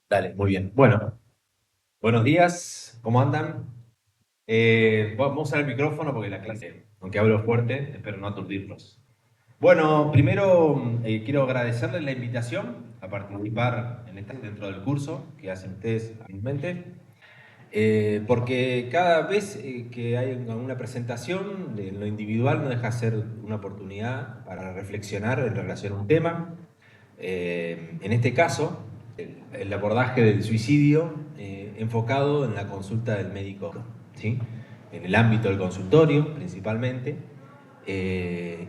Dale, muy bien. Bueno, buenos días, ¿cómo andan? Vamos a usar el micrófono porque la clase, aunque hablo fuerte, espero no aturdirlos. Bueno, primero quiero agradecerles la invitación a participar dentro del curso que hacen ustedes habitualmente, porque cada vez que hay una presentación, en lo individual no deja de ser una oportunidad para reflexionar en relación a un tema. En este caso, el abordaje del suicidio enfocado en la consulta del médico, ¿sí? En el ámbito del consultorio principalmente. El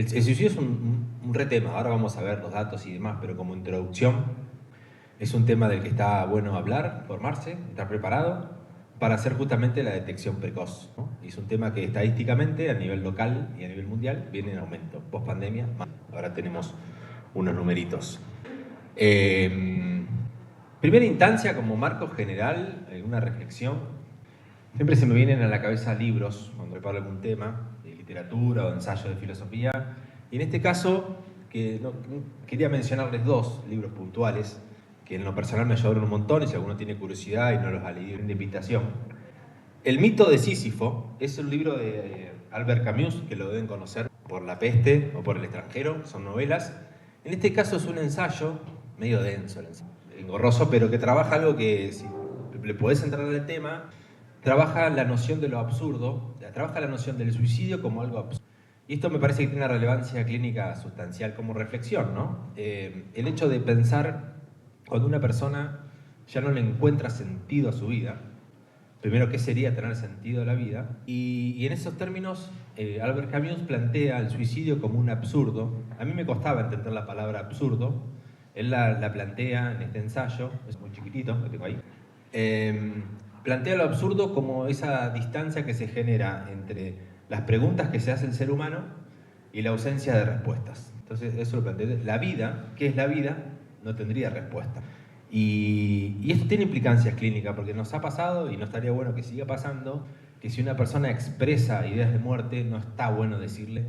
suicidio es un re tema, ahora vamos a ver los datos y demás, pero como introducción es un tema del que está bueno hablar, formarse, estar preparado para hacer justamente la detección precoz, ¿no? Y es un tema que estadísticamente a nivel local y a nivel mundial viene en aumento. Post pandemia, ahora tenemos unos numeritos. En primera instancia, como marco general, una reflexión, siempre se me vienen a la cabeza libros cuando preparo algún tema, de literatura o de ensayo de filosofía, y en este caso quería mencionarles dos libros puntuales que en lo personal me ayudaron un montón, y si alguno tiene curiosidad y no los ha leído, de invitación. El mito de Sísifo es un libro de Albert Camus, que lo deben conocer por La peste o por El extranjero, son novelas. En este caso es un ensayo, medio denso, engorroso, pero que trabaja algo que, si le podés entrar al tema, trabaja la noción de lo absurdo, trabaja la noción del suicidio como algo absurdo. Y esto me parece que tiene una relevancia clínica sustancial como reflexión, ¿no? El hecho de pensar cuando una persona ya no le encuentra sentido a su vida, primero, ¿qué sería tener sentido a la vida? Y en esos términos, Albert Camus plantea el suicidio como un absurdo. A mí me costaba entender la palabra absurdo. Él la plantea en este ensayo, es muy chiquitito, lo tengo ahí. Eh, Plantea lo absurdo como esa distancia que se genera entre las preguntas que se hace el ser humano y la ausencia de respuestas. Entonces, eso lo plantea. La vida, ¿qué es la vida? No tendría respuesta. Y esto tiene implicancias clínicas, porque nos ha pasado, y no estaría bueno que siga pasando, que si una persona expresa ideas de muerte, no está bueno decirle,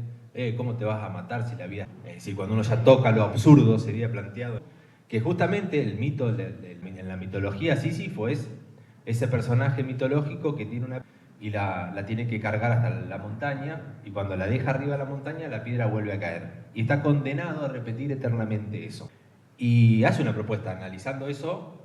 ¿cómo te vas a matar si la vida... Es decir, cuando uno ya toca lo absurdo, sería planteado que justamente el mito, en la mitología Sísifo es ese personaje mitológico que tiene una... y la tiene que cargar hasta la montaña, y cuando la deja arriba de la montaña, la piedra vuelve a caer. Y está condenado a repetir eternamente eso. Y hace una propuesta, analizando eso,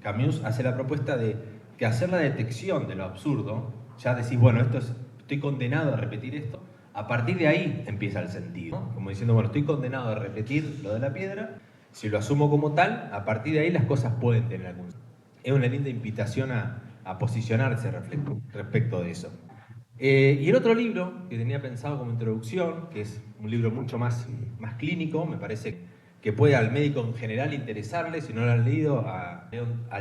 Camus hace la propuesta de que hacer la detección de lo absurdo, ya decís, bueno, estoy condenado a repetir esto, a partir de ahí empieza el sentido, ¿no? Como diciendo, bueno, estoy condenado a repetir lo de la piedra, si lo asumo como tal, a partir de ahí las cosas pueden tener algún sentido. Es una linda invitación a posicionarse respecto de eso. Y el otro libro que tenía pensado como introducción, que es un libro mucho más clínico, me parece que puede al médico en general interesarle, si no lo han leído, a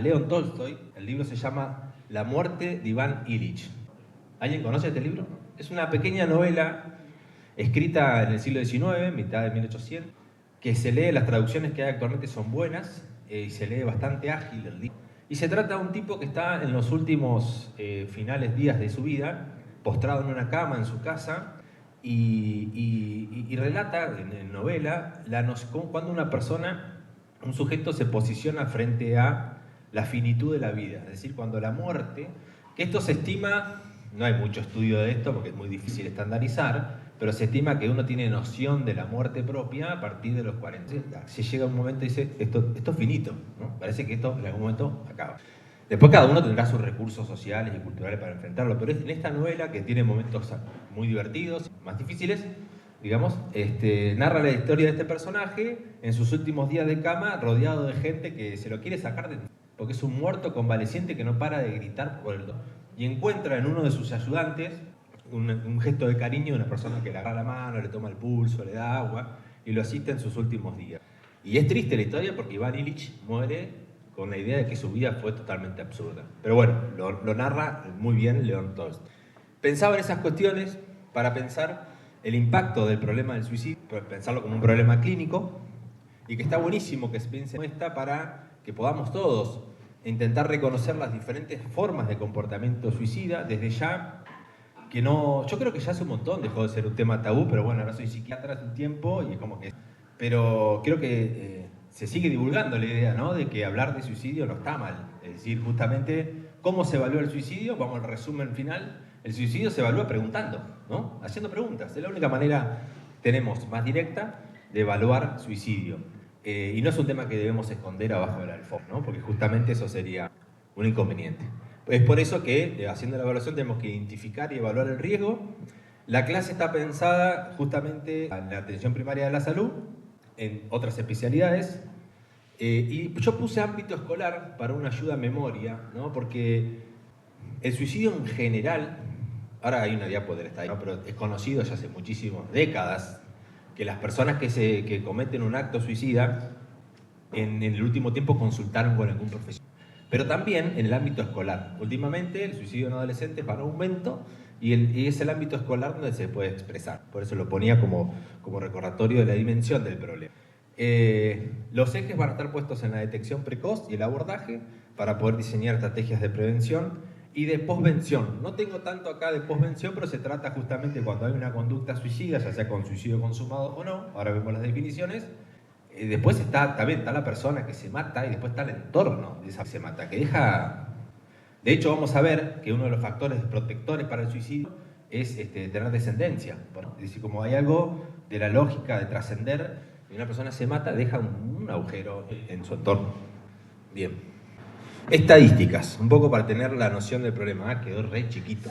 León Tolstoy. El libro se llama La muerte de Iván Ilich. ¿Alguien conoce este libro? Es una pequeña novela escrita en el siglo XIX, mitad de 1800, que se lee, las traducciones que hay actualmente son buenas, y se lee bastante ágil el libro. Y se trata de un tipo que está en los últimos finales días de su vida, postrado en una cama en su casa, y relata en novela cuando una persona, un sujeto se posiciona frente a la finitud de la vida, es decir, cuando la muerte, que esto se estima, no hay mucho estudio de esto porque es muy difícil estandarizar, pero se estima que uno tiene noción de la muerte propia a partir de los 40. Si llega un momento y dice, esto es finito, ¿no? Parece que esto en algún momento acaba. Después cada uno tendrá sus recursos sociales y culturales para enfrentarlo, pero en esta novela, que tiene momentos muy divertidos, más difíciles, digamos, narra la historia de este personaje en sus últimos días de cama, rodeado de gente que se lo quiere sacar de... porque es un muerto convaleciente que no para de gritar por el dolor. Y encuentra en uno de sus ayudantes un gesto de cariño de una persona que le agarra la mano, le toma el pulso, le da agua y lo asiste en sus últimos días. Y es triste la historia porque Iván Ilich muere con la idea de que su vida fue totalmente absurda. Pero bueno, lo narra muy bien León Tolstoy. Pensaba en esas cuestiones para pensar el impacto del problema del suicidio, pensarlo como un problema clínico, y que está buenísimo que se piense en esta para que podamos todos intentar reconocer las diferentes formas de comportamiento suicida desde ya, que no, yo creo que ya hace un montón dejó de ser un tema tabú, pero bueno, ahora soy psiquiatra hace un tiempo y es como que... Pero creo que se sigue divulgando la idea, ¿no?, de que hablar de suicidio no está mal. Es decir, justamente, ¿cómo se evalúa el suicidio? Vamos al resumen final. El suicidio se evalúa preguntando, ¿no?, haciendo preguntas. Es la única manera, tenemos, más directa de evaluar suicidio. Y no es un tema que debemos esconder abajo de la alfombra, ¿no?, porque justamente eso sería un inconveniente. Es por eso que, haciendo la evaluación, tenemos que identificar y evaluar el riesgo. La clase está pensada justamente en la atención primaria de la salud, en otras especialidades, y yo puse ámbito escolar para una ayuda a memoria, ¿no?, porque el suicidio en general, ahora hay una diapo del estadio, ¿no?, pero es conocido ya hace muchísimas décadas que las personas que cometen un acto suicida en el último tiempo consultaron con algún profesional. Pero también en el ámbito escolar. Últimamente el suicidio en adolescentes va en aumento y es el ámbito escolar donde se puede expresar. Por eso lo ponía como recordatorio de la dimensión del problema. Los ejes van a estar puestos en la detección precoz y el abordaje para poder diseñar estrategias de prevención y de posvención. No tengo tanto acá de posvención, pero se trata justamente cuando hay una conducta suicida, ya sea con suicidio consumado o no, ahora vemos las definiciones. Después también está la persona que se mata y después está el entorno de esa que se mata, que deja... De hecho, vamos a ver que uno de los factores protectores para el suicidio es tener descendencia. Es decir, como hay algo de la lógica de trascender, y una persona se mata, deja un agujero en su entorno. Bien. Estadísticas, un poco para tener la noción del problema. Quedó re chiquito.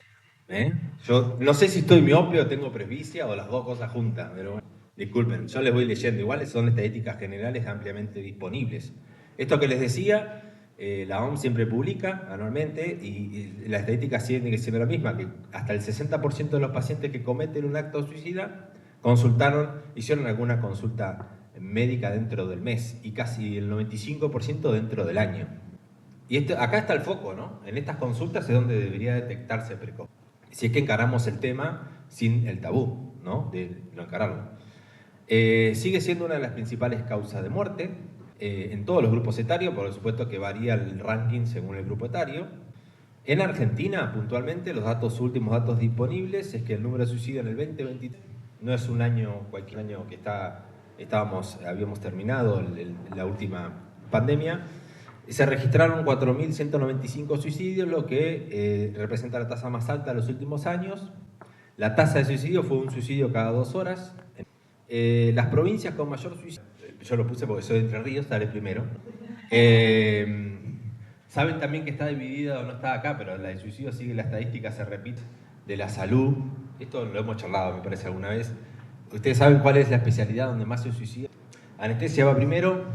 Yo no sé si estoy miope o tengo presbicia o las dos cosas juntas, pero bueno, disculpen, yo les voy leyendo. Igual son estadísticas generales ampliamente disponibles. Esto que les decía, la OMS siempre publica anualmente y la estadística sigue siendo la misma, que hasta el 60% de los pacientes que cometen un acto suicida hicieron alguna consulta médica dentro del mes y casi el 95% dentro del año. Y acá está el foco, ¿no? En estas consultas es donde debería detectarse precoz. Si es que encaramos el tema sin el tabú, ¿no?, de no encararlo. Sigue siendo una de las principales causas de muerte en todos los grupos etarios, por supuesto que varía el ranking según el grupo etario. En Argentina, puntualmente, los últimos datos disponibles es que el número de suicidios en el 2023 no es un año, cualquier año que habíamos terminado la última pandemia. Se registraron 4.195 suicidios, lo que representa la tasa más alta de los últimos años. La tasa de suicidio fue un suicidio cada 2 horas. Las provincias con mayor suicidio, yo lo puse porque soy de Entre Ríos, sale primero. Saben también que está dividida, o no está acá, pero la de suicidio sigue, la estadística se repite, de la salud. Esto lo hemos charlado, me parece, alguna vez. ¿Ustedes saben cuál es la especialidad donde más se suicida? Anestesia va primero,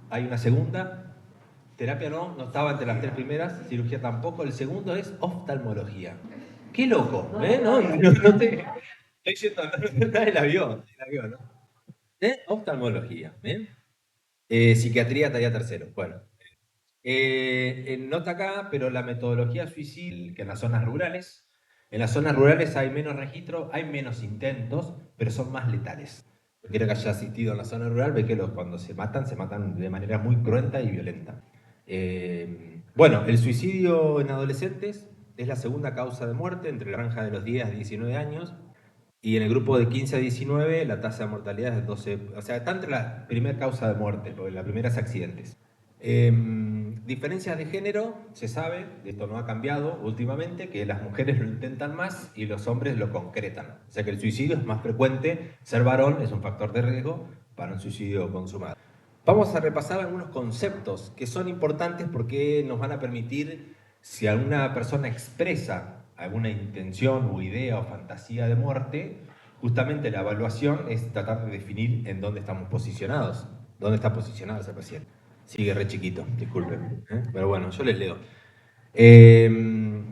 hay una segunda. Terapia no estaba entre las 3 primeras, cirugía tampoco. El segundo es oftalmología. ¡Qué loco! No te... Estoy diciendo, nadie la vio, ¿no? Oftalmología, ¿bien? Psiquiatría estaría tercero. Bueno. No está acá, pero la metodología suicida, que en las zonas rurales. En las zonas rurales hay menos registro, hay menos intentos, pero son más letales. Cualquiera que haya asistido en la zona rural ve que cuando se matan de manera muy cruenta y violenta. Bueno, el suicidio en adolescentes es la segunda causa de muerte entre la franja de los 10 a 19 años y en el grupo de 15 a 19 la tasa de mortalidad es de 12, o sea, está entre la primera causa de muerte, porque la primera es accidentes. Diferencias de género, se sabe, esto no ha cambiado últimamente, que las mujeres lo intentan más y los hombres lo concretan. O sea que el suicidio es más frecuente, ser varón es un factor de riesgo para un suicidio consumado. Vamos a repasar algunos conceptos que son importantes porque nos van a permitir, si alguna persona expresa alguna intención o idea o fantasía de muerte, justamente la evaluación es tratar de definir en dónde estamos posicionados, dónde está posicionado ese paciente. Sigue re chiquito, disculpen, pero bueno, yo les leo. El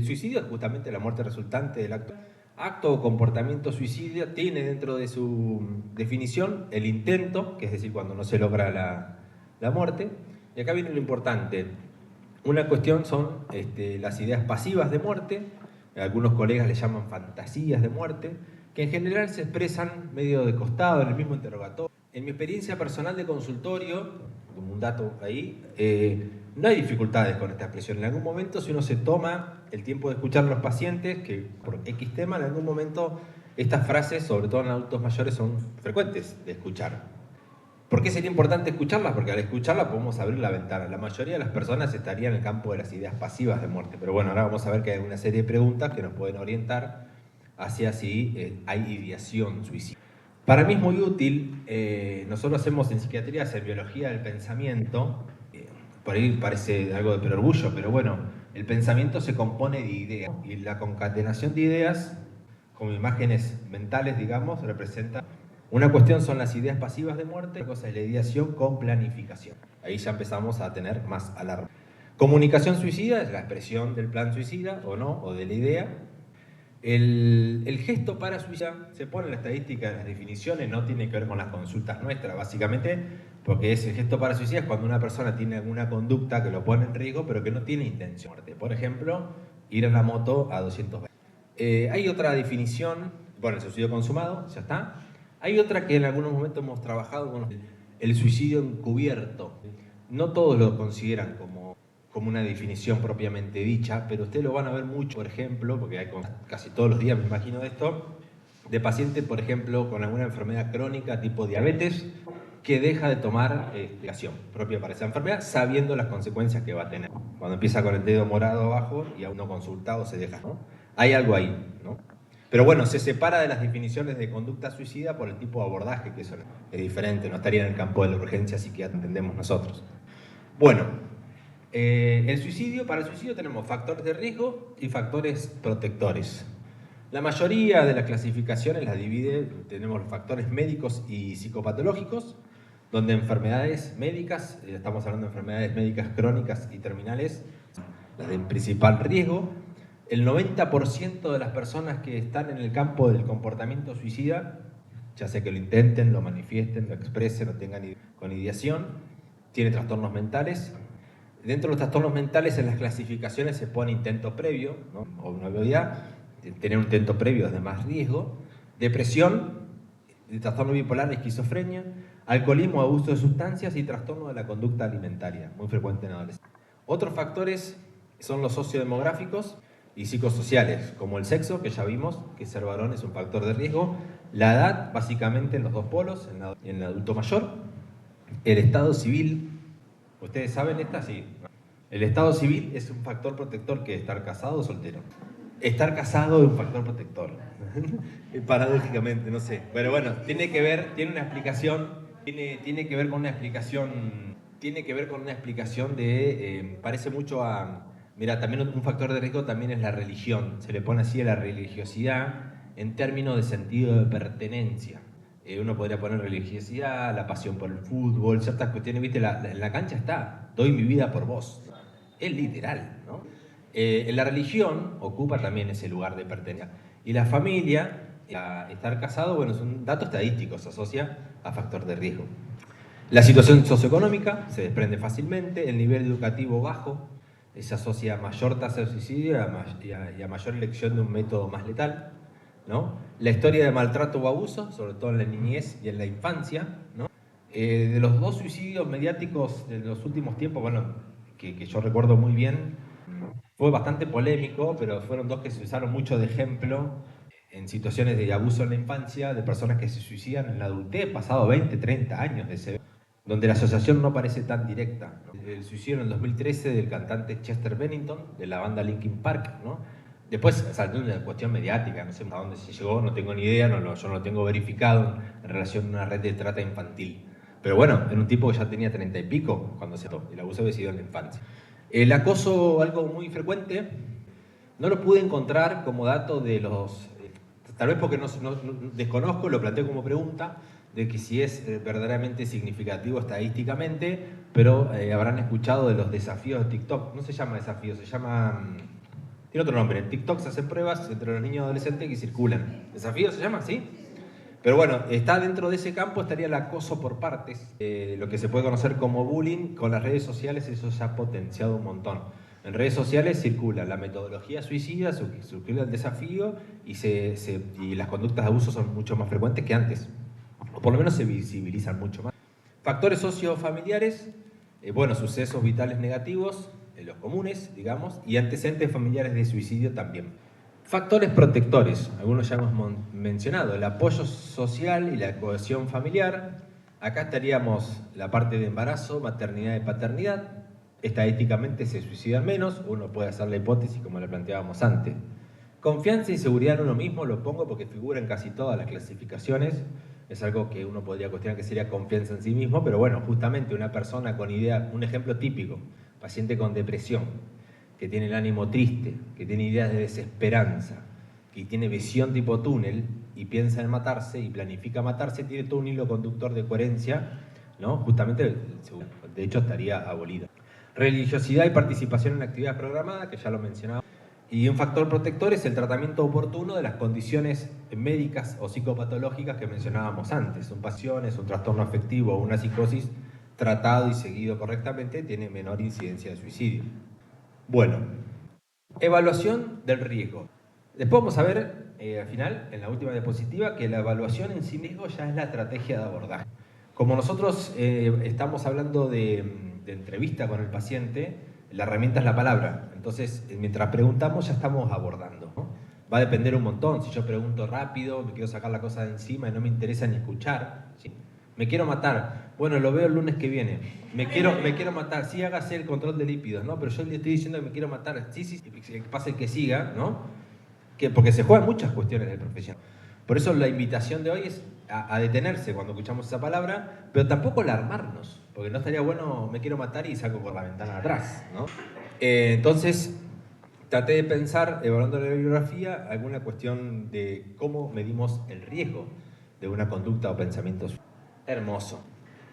suicidio es justamente la muerte resultante del acto o comportamiento suicida. Tiene dentro de su definición el intento, que es decir, cuando no se logra la muerte. Y acá viene lo importante. Una cuestión son las ideas pasivas de muerte, algunos colegas le llaman fantasías de muerte, que en general se expresan medio de costado en el mismo interrogatorio. En mi experiencia personal de consultorio, como un dato ahí, no hay dificultades con esta expresión. En algún momento, si uno se toma el tiempo de escuchar a los pacientes, que por X tema, en algún momento estas frases, sobre todo en adultos mayores, son frecuentes de escuchar. ¿Por qué sería importante escucharlas? Porque al escucharlas podemos abrir la ventana. La mayoría de las personas estarían en el campo de las ideas pasivas de muerte. Pero bueno, ahora vamos a ver que hay una serie de preguntas que nos pueden orientar hacia si hay ideación suicida. Para mí es muy útil, nosotros hacemos en psiquiatría, en biología del pensamiento, por ahí parece algo de perorgullo, pero bueno, el pensamiento se compone de ideas y la concatenación de ideas, como imágenes mentales, digamos, representa una cuestión son las ideas pasivas de muerte, otra cosa es la ideación con planificación. Ahí ya empezamos a tener más alarma. Comunicación suicida es la expresión del plan suicida o no, o de la idea. El gesto para suicida se pone en la estadística, en las definiciones, no tiene que ver con las consultas nuestras, básicamente, porque el gesto para suicida es cuando una persona tiene alguna conducta que lo pone en riesgo, pero que no tiene intención de muerte. Por ejemplo, ir en la moto a 220. Hay otra definición, bueno, el suicidio consumado, ya está. Hay otra que en algunos momentos hemos trabajado con el suicidio encubierto. No todos lo consideran como una definición propiamente dicha, pero ustedes lo van a ver mucho, por ejemplo, porque hay casi todos los días, me imagino de esto, de pacientes, por ejemplo, con alguna enfermedad crónica tipo diabetes, que deja de tomar medicación propia para esa enfermedad, sabiendo las consecuencias que va a tener. Cuando empieza con el dedo morado abajo y aún no consultado se deja, ¿no? Hay algo ahí, ¿no? Pero bueno, se separa de las definiciones de conducta suicida por el tipo de abordaje, que eso es diferente, no estaría en el campo de la urgencia psiquiátrica, entendemos nosotros. Bueno, para el suicidio tenemos factores de riesgo y factores protectores. La mayoría de las clasificaciones las divide, tenemos los factores médicos y psicopatológicos, donde enfermedades médicas, estamos hablando de enfermedades médicas crónicas y terminales, las de principal riesgo. El 90% de las personas que están en el campo del comportamiento suicida, ya sea que lo intenten, lo manifiesten, lo expresen, lo tengan con ideación, tiene trastornos mentales. Dentro de los trastornos mentales, en las clasificaciones se pone intento previo, ¿no? O una obviedad, tener un intento previo es de más riesgo. Depresión, trastorno bipolar, esquizofrenia, alcoholismo, abuso de sustancias y trastorno de la conducta alimentaria, muy frecuente en adolescentes. Otros factores son los sociodemográficos y psicosociales, como el sexo, que ya vimos que ser varón es un factor de riesgo, la edad, básicamente en los dos polos, en el adulto mayor, el estado civil. ¿Ustedes saben esta? Sí. El estado civil es un factor protector que estar casado o soltero. Estar casado es un factor protector. Paradójicamente, no sé. Pero bueno, tiene que ver, tiene una explicación, tiene que ver con una explicación, de, parece mucho a, mira, también un factor de riesgo también es la religión. Se le pone así a la religiosidad en términos de sentido de pertenencia. Uno podría poner religiosidad, la pasión por el fútbol, ciertas cuestiones, viste, en la cancha está, doy mi vida por vos. Es literal, ¿no? La religión ocupa también ese lugar de pertenencia. Y la familia, estar casado, bueno, es un dato estadístico, se asocia a factor de riesgo. La situación socioeconómica se desprende fácilmente, el nivel educativo bajo, se asocia a mayor tasa de suicidio y a mayor elección de un método más letal, ¿no? La historia de maltrato o abuso, sobre todo en la niñez y en la infancia, ¿no? De los dos suicidios mediáticos de los últimos tiempos, bueno, que yo recuerdo muy bien, fue bastante polémico, pero fueron dos que se usaron mucho de ejemplo en situaciones de abuso en la infancia, de personas que se suicidan en la adultez, pasado 20, 30 años de ese, donde la asociación no parece tan directa, ¿no? El suicidio en el 2013 del cantante Chester Bennington, de la banda Linkin Park, ¿no? Después salió una cuestión mediática, no sé a dónde se llegó, no tengo ni idea, yo no lo tengo verificado en relación a una red de trata infantil. Pero bueno, era un tipo que ya tenía 30 y pico cuando se tocó, el abuso había sido en la infancia. El acoso, algo muy frecuente, no lo pude encontrar como dato de los, tal vez porque no desconozco, lo planteo como pregunta, de que si es verdaderamente significativo estadísticamente, pero habrán escuchado de los desafíos de TikTok. No se llama desafío, se llama... tiene otro nombre. En TikTok se hacen pruebas entre los niños y adolescentes que circulan. ¿Desafío se llama? ¿Sí? Pero bueno, está dentro de ese campo estaría el acoso por partes, lo que se puede conocer como bullying. Con las redes sociales eso se ha potenciado un montón. En redes sociales circula la metodología suicida, circula el desafío y las conductas de abuso son mucho más frecuentes que antes, o por lo menos se visibilizan mucho más. Factores sociofamiliares, bueno, sucesos vitales negativos, los comunes, digamos, y antecedentes familiares de suicidio también. Factores protectores, algunos ya hemos mencionado, el apoyo social y la cohesión familiar, Acá estaríamos la parte de embarazo, maternidad y paternidad. Estadísticamente se suicidan menos, uno puede hacer la hipótesis como la planteábamos antes. Confianza y seguridad en uno mismo lo pongo porque figura en casi todas las clasificaciones. Es algo que uno podría cuestionar que sería confianza en sí mismo, pero bueno, justamente una persona con idea, un ejemplo típico, paciente con depresión, que tiene el ánimo triste, que tiene ideas de desesperanza, que tiene visión tipo túnel y piensa en matarse y planifica matarse, tiene todo un hilo conductor de coherencia, ¿no? Justamente, de hecho, estaría abolida. Religiosidad y participación en la actividad programada, que ya lo mencionaba. Y un factor protector es el tratamiento oportuno de las condiciones médicas o psicopatológicas que mencionábamos antes. Un pasiones, un trastorno afectivo o una psicosis tratado y seguido correctamente tiene menor incidencia de suicidio. Bueno, evaluación del riesgo. Después vamos a ver, al final, en la última diapositiva, que la evaluación en sí mismo ya es la estrategia de abordaje. Como nosotros estamos hablando de entrevista con el paciente, la herramienta es la palabra. Entonces, mientras preguntamos, ya estamos abordando, ¿no? Va a depender un montón. Si yo pregunto rápido, me quiero sacar la cosa de encima y no me interesa ni escuchar, ¿sí? Me quiero matar. Bueno, lo veo el lunes que viene. Me quiero matar. Sí, hágase el control de lípidos, ¿no? Pero yo le estoy diciendo que me quiero matar. Sí, que pase el que siga, ¿no? Porque se juegan muchas cuestiones del profesional. Por eso la invitación de hoy es a detenerse cuando escuchamos esa palabra, pero tampoco alarmarnos, porque no estaría bueno, me quiero matar y saco por la ventana de atrás, ¿no? Entonces, traté de pensar, evaluando la bibliografía, alguna cuestión de cómo medimos el riesgo de una conducta o pensamiento. Hermoso.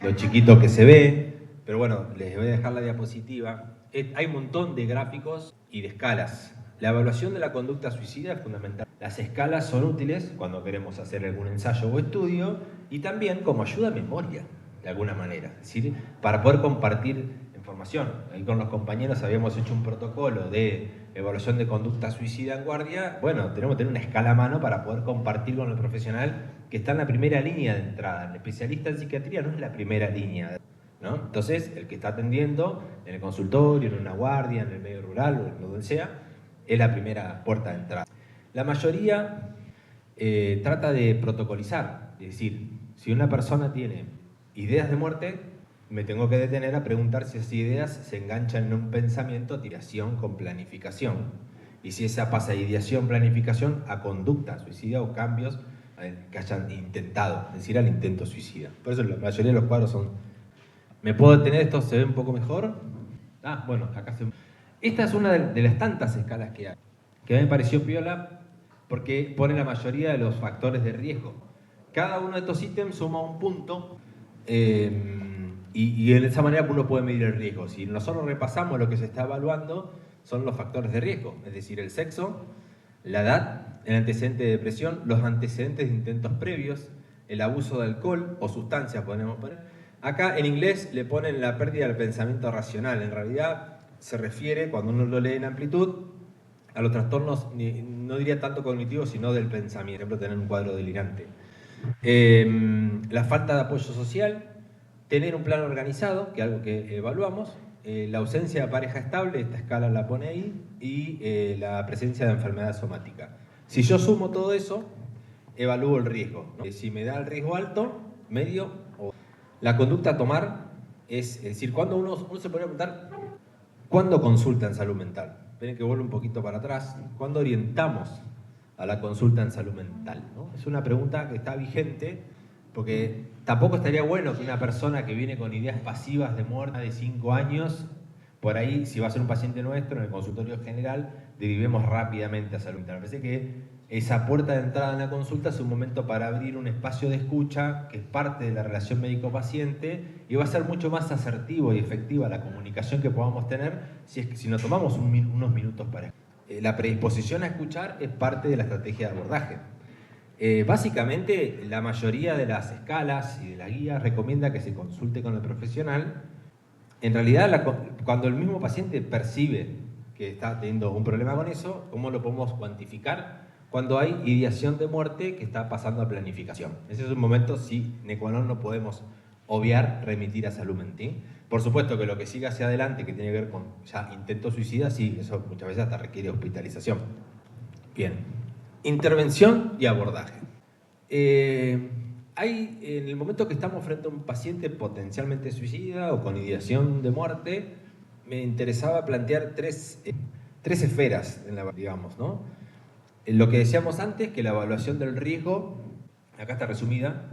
Lo chiquito que se ve, pero bueno, les voy a dejar la diapositiva. Hay un montón de gráficos y de escalas. La evaluación de la conducta suicida es fundamental. Las escalas son útiles cuando queremos hacer algún ensayo o estudio y también como ayuda a memoria, de alguna manera. Es decir, para poder compartir información. Ahí con los compañeros habíamos hecho un protocolo de evaluación de conducta suicida en guardia. Bueno, tenemos que tener una escala a mano para poder compartir con el profesional que está en la primera línea de entrada. El especialista en psiquiatría no es la primera línea, ¿no? Entonces, el que está atendiendo en el consultorio, en una guardia, en el medio rural o en donde sea, es la primera puerta de entrada. La mayoría trata de protocolizar, es decir, si una persona tiene ideas de muerte, me tengo que detener a preguntar si esas ideas se enganchan en un pensamiento, tiración con planificación. Y si esa pasa de ideación, planificación a conducta suicida o cambios que hayan intentado, es decir, al intento suicida. Por eso la mayoría de los cuadros son... ¿Me puedo detener? ¿Esto se ve un poco mejor? Bueno, acá se... Esta es una de las tantas escalas que hay, que a mí me pareció piola porque pone la mayoría de los factores de riesgo. Cada uno de estos ítems suma un punto y de esa manera uno puede medir el riesgo. Si nosotros repasamos lo que se está evaluando, son los factores de riesgo, es decir, el sexo, la edad, el antecedente de depresión, los antecedentes de intentos previos, el abuso de alcohol o sustancias, podemos poner. Acá en inglés le ponen la pérdida del pensamiento racional. En realidad se refiere, cuando uno lo lee en amplitud, a los trastornos, no diría tanto cognitivos, sino del pensamiento, por ejemplo, tener un cuadro delirante. La falta de apoyo social, tener un plan organizado, que es algo que evaluamos, la ausencia de pareja estable, esta escala la pone ahí, y la presencia de enfermedad somática. Si yo sumo todo eso, evalúo el riesgo, ¿no? Si me da el riesgo alto, medio o... La conducta a tomar es decir, cuando uno se puede preguntar, ¿cuándo consulta en salud mental? Esperen que vuelva un poquito para atrás. ¿Cuándo orientamos a la consulta en salud mental, ¿no? Es una pregunta que está vigente porque tampoco estaría bueno que una persona que viene con ideas pasivas de muerte de 5 años, por ahí, si va a ser un paciente nuestro en el consultorio general, derivemos rápidamente a salud mental. Me parece que esa puerta de entrada en la consulta es un momento para abrir un espacio de escucha que es parte de la relación médico-paciente y va a ser mucho más asertivo y efectiva la comunicación que podamos tener si nos tomamos unos minutos para escuchar. La predisposición a escuchar es parte de la estrategia de abordaje. Básicamente, la mayoría de las escalas y de las guías recomienda que se consulte con el profesional. En realidad, cuando el mismo paciente percibe que está teniendo un problema con eso, ¿cómo lo podemos cuantificar? Cuando hay ideación de muerte que está pasando a planificación. Ese es un momento, sí, no podemos obviar remitir a salud mental. Por supuesto que lo que siga hacia adelante, que tiene que ver con ya intento suicida, sí, eso muchas veces hasta requiere hospitalización. Bien. Intervención y abordaje. en el momento que estamos frente a un paciente potencialmente suicida o con ideación de muerte, me interesaba plantear tres esferas, digamos, ¿no? Lo que decíamos antes, que la evaluación del riesgo, acá está resumida,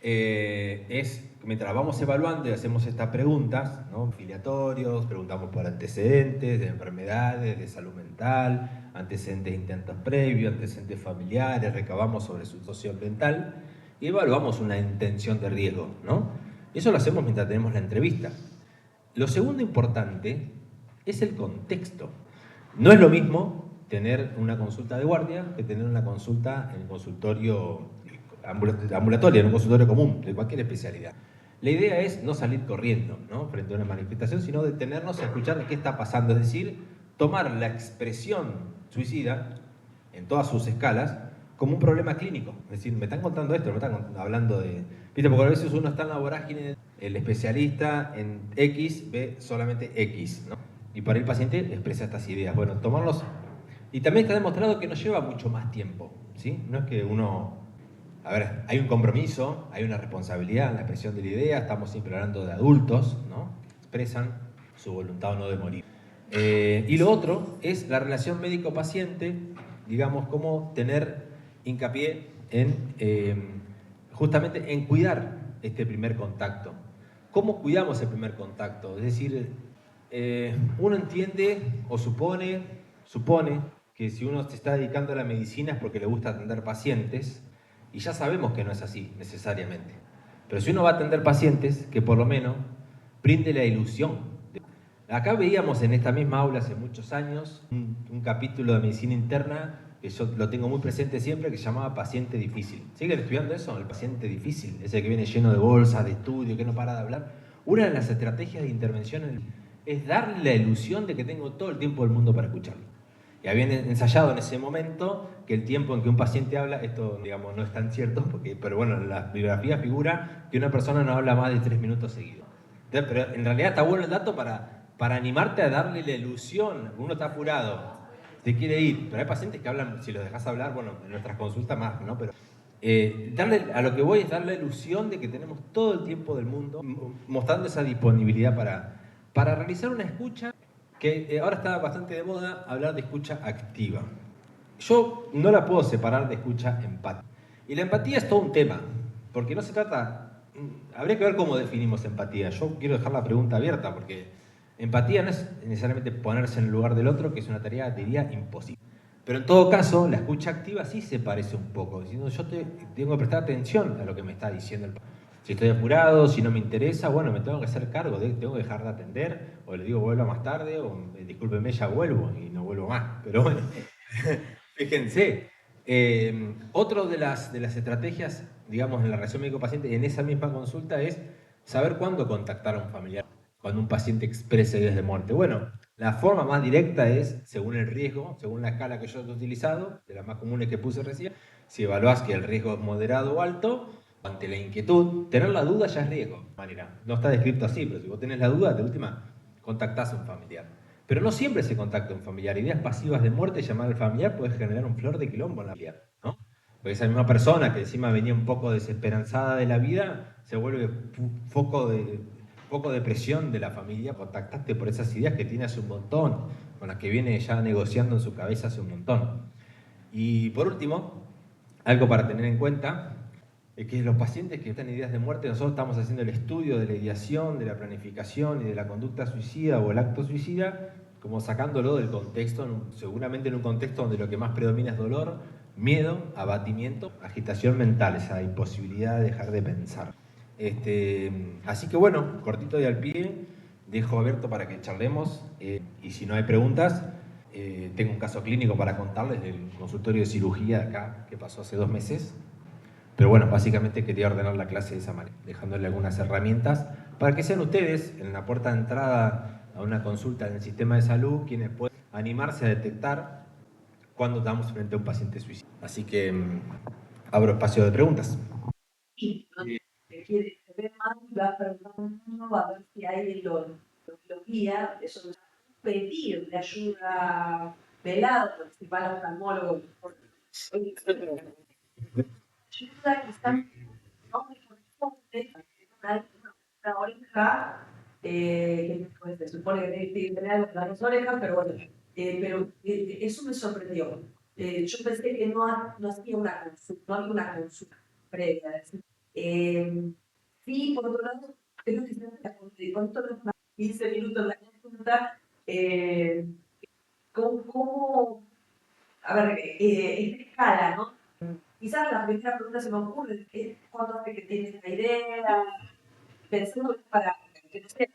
es mientras vamos evaluando y hacemos estas preguntas, ¿no? Filiatorios, preguntamos por antecedentes de enfermedades, de salud mental, antecedentes de intentos previos, antecedentes familiares, recabamos sobre su socioambiental y evaluamos una intención de riesgo, ¿no? Eso lo hacemos mientras tenemos la entrevista. Lo segundo importante es el contexto. No es lo mismo tener una consulta de guardia que tener una consulta en consultorio ambulatorio, en un consultorio común, de cualquier especialidad. La idea es no salir corriendo, ¿no?, frente a una manifestación, sino detenernos a escuchar qué está pasando, es decir, tomar la expresión suicida en todas sus escalas como un problema clínico. Es decir, me están contando esto, me están hablando de... Viste, porque a veces uno está en la vorágine, el especialista en X ve solamente X, ¿no? Y para el paciente expresa estas ideas. Bueno, tomarlos... Y también está demostrado que nos lleva mucho más tiempo, ¿sí? No es que uno... A ver, hay un compromiso, hay una responsabilidad en la expresión de la idea, estamos siempre hablando de adultos, ¿no?, que expresan su voluntad o no de morir. Y lo otro es la relación médico-paciente, digamos, cómo tener hincapié en justamente en cuidar este primer contacto. ¿Cómo cuidamos el primer contacto? Es decir, uno entiende o supone que si uno se está dedicando a la medicina es porque le gusta atender pacientes, y ya sabemos que no es así necesariamente. Pero si uno va a atender pacientes, que por lo menos brinde la ilusión. Acá veíamos en esta misma aula hace muchos años un capítulo de medicina interna que yo lo tengo muy presente siempre, que se llamaba paciente difícil. ¿Siguen estudiando eso? El paciente difícil, ese que viene lleno de bolsas, de estudio, que no para de hablar. Una de las estrategias de intervención es darle la ilusión de que tengo todo el tiempo del mundo para escucharlo. Y habían ensayado en ese momento que el tiempo en que un paciente habla, esto digamos no es tan cierto, pero bueno, en la bibliografía figura que una persona no habla más de 3 minutos seguidos. Entonces, pero en realidad está bueno el dato para animarte a darle la ilusión. Uno está apurado, se quiere ir, pero hay pacientes que hablan, si los dejas hablar, bueno, en nuestras consultas más, ¿no? Pero a lo que voy es darle la ilusión de que tenemos todo el tiempo del mundo, mostrando esa disponibilidad para realizar una escucha que ahora está bastante de moda hablar de escucha activa. Yo no la puedo separar de escucha empática. Y la empatía es todo un tema, porque no se trata... Habría que ver cómo definimos empatía. Yo quiero dejar la pregunta abierta, porque empatía no es necesariamente ponerse en el lugar del otro, que es una tarea, diría, imposible. Pero en todo caso, la escucha activa sí se parece un poco, diciendo yo tengo que prestar atención a lo que me está diciendo el paciente. Si estoy apurado, si no me interesa, bueno, me tengo que hacer cargo, tengo que dejar de atender, o le digo vuelva más tarde, o discúlpeme, ya vuelvo, y no vuelvo más. Pero bueno, fíjense, otra de las estrategias, digamos, en la relación médico-paciente, en esa misma consulta, es saber cuándo contactar a un familiar, cuando un paciente exprese ideas de muerte. Bueno, la forma más directa es, según el riesgo, según la escala que yo he utilizado, de las más comunes que puse recién, si evaluás que el riesgo es moderado o alto, ante la inquietud, tener la duda ya es riesgo. Manera, no está descrito así, pero si vos tenés la duda, de última, contactás a un familiar. Pero no siempre se contacta a un familiar. Ideas pasivas de muerte, llamar al familiar, puede generar un flor de quilombo en la familiar, ¿no? Porque esa misma persona que encima venía un poco desesperanzada de la vida, se vuelve foco de presión de la familia. Contactaste por esas ideas que tiene hace un montón, con las que viene ya negociando en su cabeza hace un montón. Y por último, algo para tener en cuenta, es que los pacientes que están en ideas de muerte, nosotros estamos haciendo el estudio de la ideación, de la planificación y de la conducta suicida o el acto suicida, como sacándolo del contexto, seguramente en un contexto donde lo que más predomina es dolor, miedo, abatimiento, agitación mental, esa imposibilidad de dejar de pensar. Así que bueno, cortito y al pie, dejo abierto para que charlemos, y si no hay preguntas, tengo un caso clínico para contarles del consultorio de cirugía de acá, que pasó hace 2 meses. Pero bueno, básicamente quería ordenar la clase de esa manera, dejándole algunas herramientas para que sean ustedes, en la puerta de entrada a una consulta en el sistema de salud, quienes puedan animarse a detectar cuando estamos frente a un paciente suicida. Así que abro espacio de preguntas. Y se ve más, va preguntando a ver si hay lo guía, eso pedir de ayuda velada, principal al oftalmólogo, ayuda que están una oreja, pues, se supone que tiene que tener algo en las orejas, pero bueno, eso me sorprendió. Yo pensé que no hacía una consulta, no había una consulta previa. Es decir, sí, por otro lado, creo que con esto de unos 15 minutos la consulta, ¿cómo, a ver, esta escala, ¿no? Quizás la primera pregunta se me ocurre es cuándo hace que tienes la idea, pensando que es para que no sé,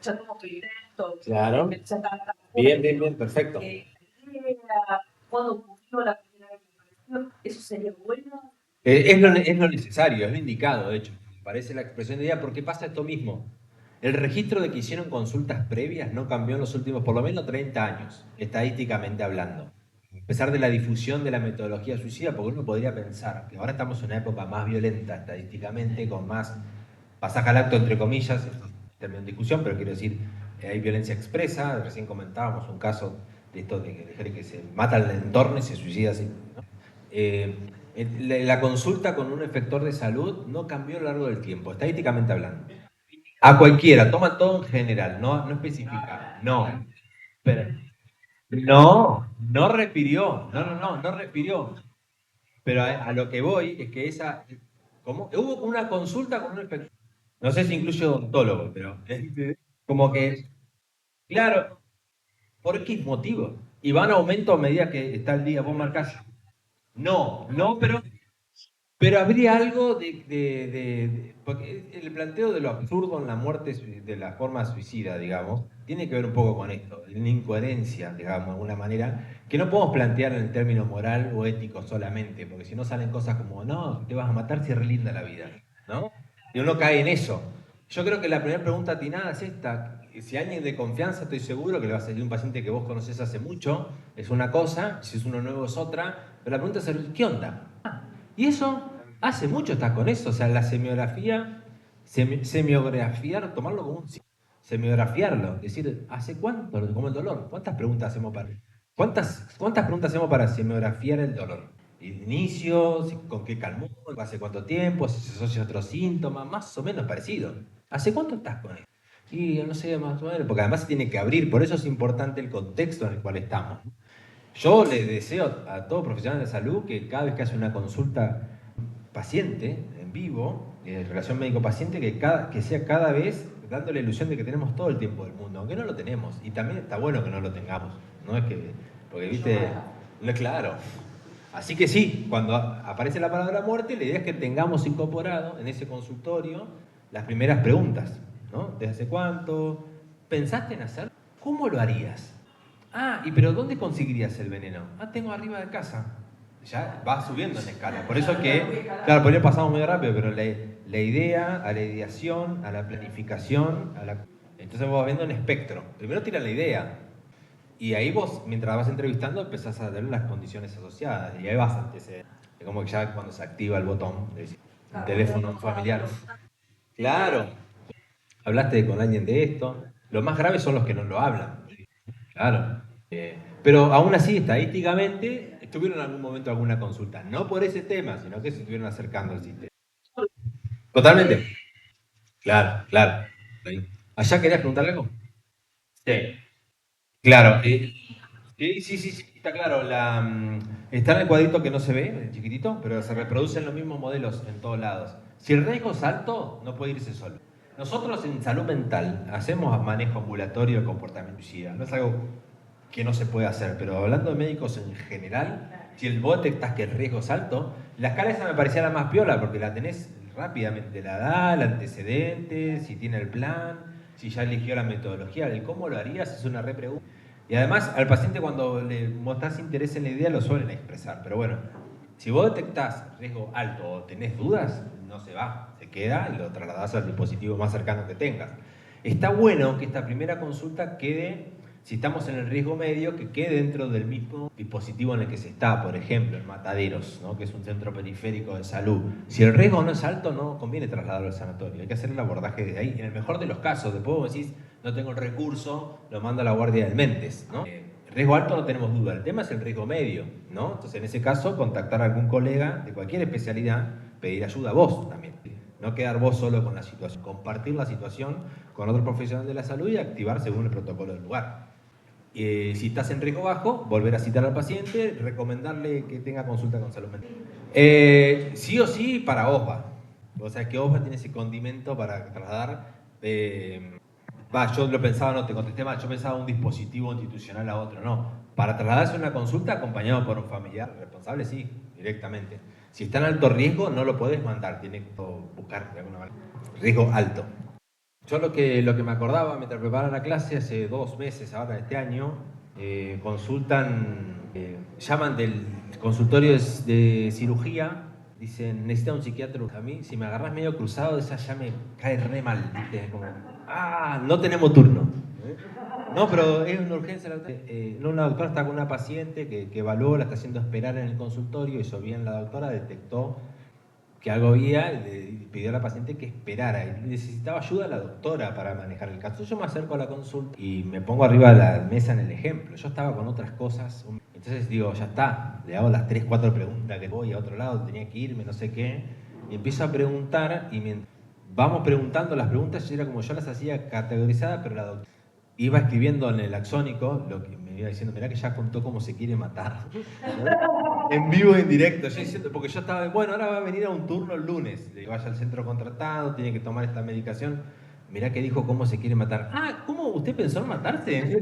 ya tengo tu intento, Claro. ya está Bien, bien, bien, perfecto. la idea, cuándo ocurrió la primera vez que apareció, eso sería bueno. Es lo necesario, es lo indicado, de hecho. Me parece la expresión de idea, porque pasa esto mismo. El registro de que hicieron consultas previas no cambió en los últimos por lo menos 30 años, estadísticamente hablando. A pesar de la difusión de la metodología suicida, porque uno podría pensar que ahora estamos en una época más violenta estadísticamente, con más pasaje al acto, entre comillas, esto es un término en discusión, pero quiero decir, hay violencia expresa, recién comentábamos un caso de esto de que se mata al entorno y se suicida así, ¿no? La consulta con un efector de salud no cambió a lo largo del tiempo, estadísticamente hablando. A cualquiera, toma todo en general, no especifica. No, pero, no refirió, no refirió. Pero a lo que voy es que ¿cómo? Hubo una consulta con un efector. No sé si incluye odontólogo, pero como que, claro, ¿por qué motivo? Y van a aumento a medida que está el día, vos marcás. No, pero habría algo porque el planteo de lo absurdo en la muerte de la forma suicida, digamos, tiene que ver un poco con esto, una incoherencia, digamos, de alguna manera, que no podemos plantear en el término moral o ético solamente, porque si no salen cosas como, no, te vas a matar si es re linda la vida, ¿no? Y uno cae en eso. Yo creo que la primera pregunta atinada es esta. Si alguien de confianza, estoy seguro que le va a salir un paciente que vos conocés hace mucho, es una cosa, si es uno nuevo es otra, pero la pregunta es, ¿qué onda? Y eso, hace mucho estás con eso, o sea, la semiografía, semiografiar, tomarlo como un semiografiarlo, es decir, ¿hace cuánto? Como el dolor, ¿cuántas preguntas hacemos para semiografiar el dolor? El inicio, con qué calmó, hace cuánto tiempo, si se asocia a otros síntomas, más o menos parecido. ¿Hace cuánto estás con eso? Y no sé, más o menos, porque además se tiene que abrir, por eso es importante el contexto en el cual estamos. Yo le deseo a todo profesional de salud que cada vez que hace una consulta paciente en vivo, relación médico-paciente, que sea cada vez dando la ilusión de que tenemos todo el tiempo del mundo, aunque no lo tenemos. Y también está bueno que no lo tengamos. No es que, porque viste, no es claro. Así que sí, cuando aparece la palabra muerte, la idea es que tengamos incorporado en ese consultorio las primeras preguntas, ¿no? ¿Desde hace cuánto? ¿Pensaste en hacerlo? ¿Cómo lo harías? Ah, pero ¿dónde conseguirías el veneno? Ah, tengo arriba de casa. Ya va subiendo en escala. Por eso es que, claro, por ahí pasamos muy rápido, pero la idea, a la ideación, a la planificación, entonces vos vas viendo un espectro. Primero tira la idea. Y ahí vos, mientras vas entrevistando, empezás a ver las condiciones asociadas. Y ahí vas antecedentes. Es como que ya cuando se activa el botón de decir, un teléfono familiar. Claro, hablaste con alguien de esto. Lo más grave son los que no lo hablan. Claro. Pero aún así, estadísticamente, tuvieron en algún momento alguna consulta. No por ese tema, sino que se estuvieron acercando al sistema. Totalmente. Claro, claro. ¿Allá querías preguntarle algo? Sí. Claro. Sí, está claro. Está en el cuadrito que no se ve, chiquitito, pero se reproducen los mismos modelos en todos lados. Si el riesgo es alto, no puede irse solo. Nosotros en salud mental hacemos manejo ambulatorio de comportamiento suicida. No es algo que no se puede hacer, pero hablando de médicos en general, si vos detectás que el riesgo es alto, la escala esa me parecía la más piola porque la tenés rápidamente, la edad, el antecedente, si tiene el plan, si ya eligió la metodología, el cómo lo harías es una repregunta. Y además al paciente cuando le mostrás interés en la idea lo suelen expresar, pero bueno, si vos detectás riesgo alto o tenés dudas, no se va, se queda y lo trasladás al dispositivo más cercano que tengas. Está bueno que esta primera consulta quede, si estamos en el riesgo medio, que quede dentro del mismo dispositivo en el que se está, por ejemplo, en Mataderos, ¿no? Que es un centro periférico de salud. Si el riesgo no es alto, no conviene trasladarlo al sanatorio, hay que hacer el abordaje de ahí. En el mejor de los casos, después vos decís, no tengo el recurso, lo mando a la guardia del Mentes, ¿no? Riesgo alto no tenemos duda, el tema es el riesgo medio, ¿no? Entonces, en ese caso, contactar a algún colega de cualquier especialidad, pedir ayuda a vos también. No quedar vos solo con la situación, compartir la situación con otro profesional de la salud y activar según el protocolo del lugar. Si estás en riesgo bajo, volver a citar al paciente, recomendarle que tenga consulta con salud mental. Sí o sí para OSVA. O sea que OSVA tiene ese condimento para trasladar. Yo lo pensaba, no te contesté mal, yo pensaba un dispositivo institucional a otro, no. Para trasladarse una consulta acompañado por un familiar responsable, sí, directamente. Si está en alto riesgo, no lo podés mandar, tiene que buscar de alguna manera. Riesgo alto. Yo lo que me acordaba mientras preparaba la clase hace 2 meses, ahora este año, consultan, llaman del consultorio de cirugía, dicen, necesita un psiquiatra. A mí, si me agarras medio cruzado, esa ya me cae re mal, ¿viste? Como, no tenemos turno. No, pero es una urgencia. Una doctora está con una paciente que evaluó, la está haciendo esperar en el consultorio, hizo bien la doctora, detectó que algo había y le pidió a la paciente que esperara. Y necesitaba ayuda a la doctora para manejar el caso. Yo me acerco a la consulta y me pongo arriba de la mesa en el ejemplo. Yo estaba con otras cosas. Entonces digo, ya está, le hago las 3, 4 preguntas que voy a otro lado, tenía que irme, no sé qué. Y empiezo a preguntar y mientras vamos preguntando las preguntas, era como yo las hacía categorizadas, pero la doctora iba escribiendo en el axónico lo que me iba diciendo, mirá que ya contó cómo se quiere matar. En vivo, en directo, yo diciendo, porque yo estaba, bueno, ahora va a venir a un turno el lunes, le vaya al centro contratado, tiene que tomar esta medicación, mirá que dijo cómo se quiere matar. ¿Cómo usted pensó en matarse?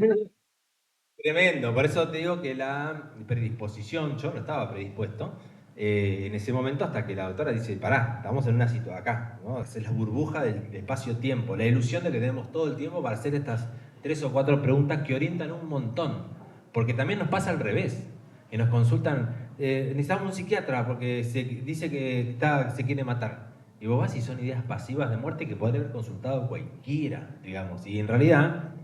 Tremendo, por eso te digo que la predisposición, yo no estaba predispuesto en ese momento hasta que la doctora dice, pará, estamos en una situación acá, ¿no? Es la burbuja del espacio-tiempo, la ilusión de que tenemos todo el tiempo para hacer estas 3 o 4 preguntas que orientan un montón, porque también nos pasa al revés, que nos consultan, necesitamos un psiquiatra porque se dice que se quiere matar. Y vos vas y son ideas pasivas de muerte que podría haber consultado cualquiera, digamos, y en realidad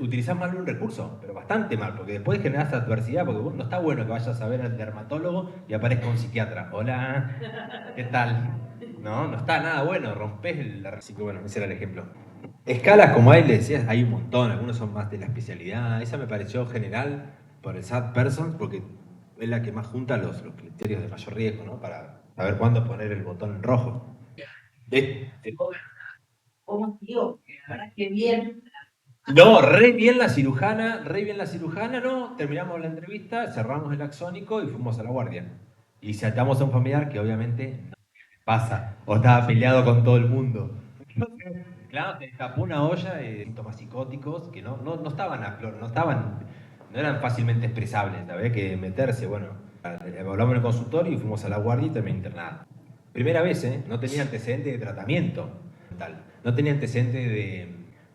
utilizás mal un recurso, pero bastante mal, porque después generás adversidad, porque no está bueno que vayas a ver al dermatólogo y aparezca un psiquiatra. Hola, ¿qué tal? No está nada bueno, rompes el... Así que bueno, ese era el ejemplo. Escalas como hay, le decías, hay un montón, algunos son más de la especialidad. Esa me pareció general por el SAT Persons, porque es la que más junta los criterios de mayor riesgo, ¿no? Para saber cuándo poner el botón en rojo. ¿Cómo digo? La verdad que bien. No, re bien la cirujana, no. Terminamos la entrevista, cerramos el axónico y fuimos a la guardia. Y saltamos a un familiar que obviamente no pasa, o estaba peleado con todo el mundo. Claro, te escapó una olla de síntomas psicóticos que no estaban a flor, no eran fácilmente expresables, había que meterse, bueno. Hablamos en el consultorio y fuimos a la guardia y terminé internado. Primera vez, no tenía antecedentes de tratamiento mental, no tenía antecedentes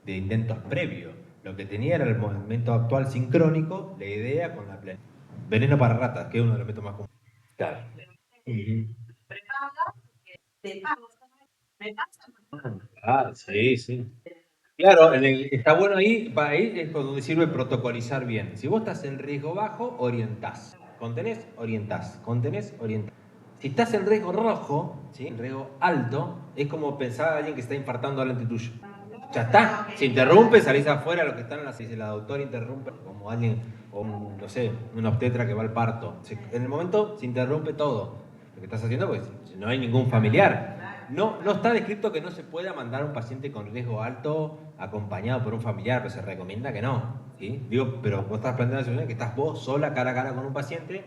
de intentos previos. Lo que tenía era el movimiento actual sincrónico, la idea con la planificación. Veneno para ratas, que es uno de los métodos más comunes. Claro. Sí. Claro, está bueno ahí es donde sirve protocolizar bien. Si vos estás en riesgo bajo, orientás. Contenés, orientás. Contenés, orientás. Si estás en riesgo rojo, ¿sí? En riesgo alto, es como pensar a alguien que está infartando delante tuyo. Ya está, se interrumpe, salís afuera, los que están en la doctora interrumpe, como alguien, o no sé, una obstetra que va al parto. En el momento se interrumpe todo lo que estás haciendo, pues no hay ningún familiar. No está descrito que no se pueda mandar a un paciente con riesgo alto acompañado por un familiar, pero se recomienda que no. ¿Sí? Digo, pero vos estás planteando una situación que estás vos sola cara a cara con un paciente,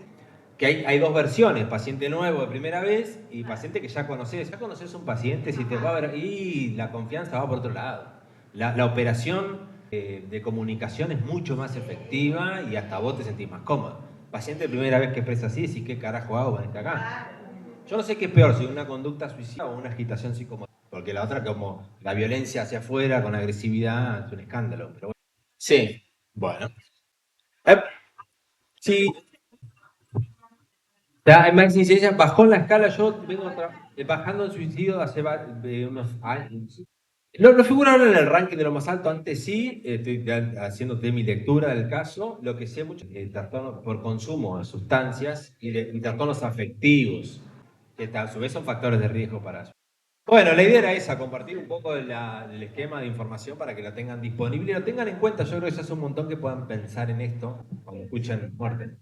que hay 2 versiones, paciente nuevo de primera vez y paciente que ya conoces. Ya conoces un paciente, si te va a ver, y la confianza va por otro lado. La operación de comunicación es mucho más efectiva y hasta vos te sentís más cómodo. Paciente de primera vez que expresa así, decís, ¿qué carajo hago con esta acá? Yo no sé qué es peor, si una conducta suicida o una agitación psicomotora. Porque la otra, como la violencia hacia afuera con agresividad, es un escándalo. Pero bueno. Sí, bueno. Sí, Maxi, si ella bajó en la escala, yo vengo bajando el suicidio hace unos años. No figura ahora en el ranking de lo más alto, antes sí, estoy haciéndote mi lectura del caso, lo que sé mucho, trastornos por consumo de sustancias y trastornos afectivos, que a su vez son factores de riesgo para eso. Bueno, la idea era esa, compartir un poco el esquema de información para que la tengan disponible y lo tengan en cuenta. Yo creo que ya es un montón que puedan pensar en esto cuando escuchen muerte.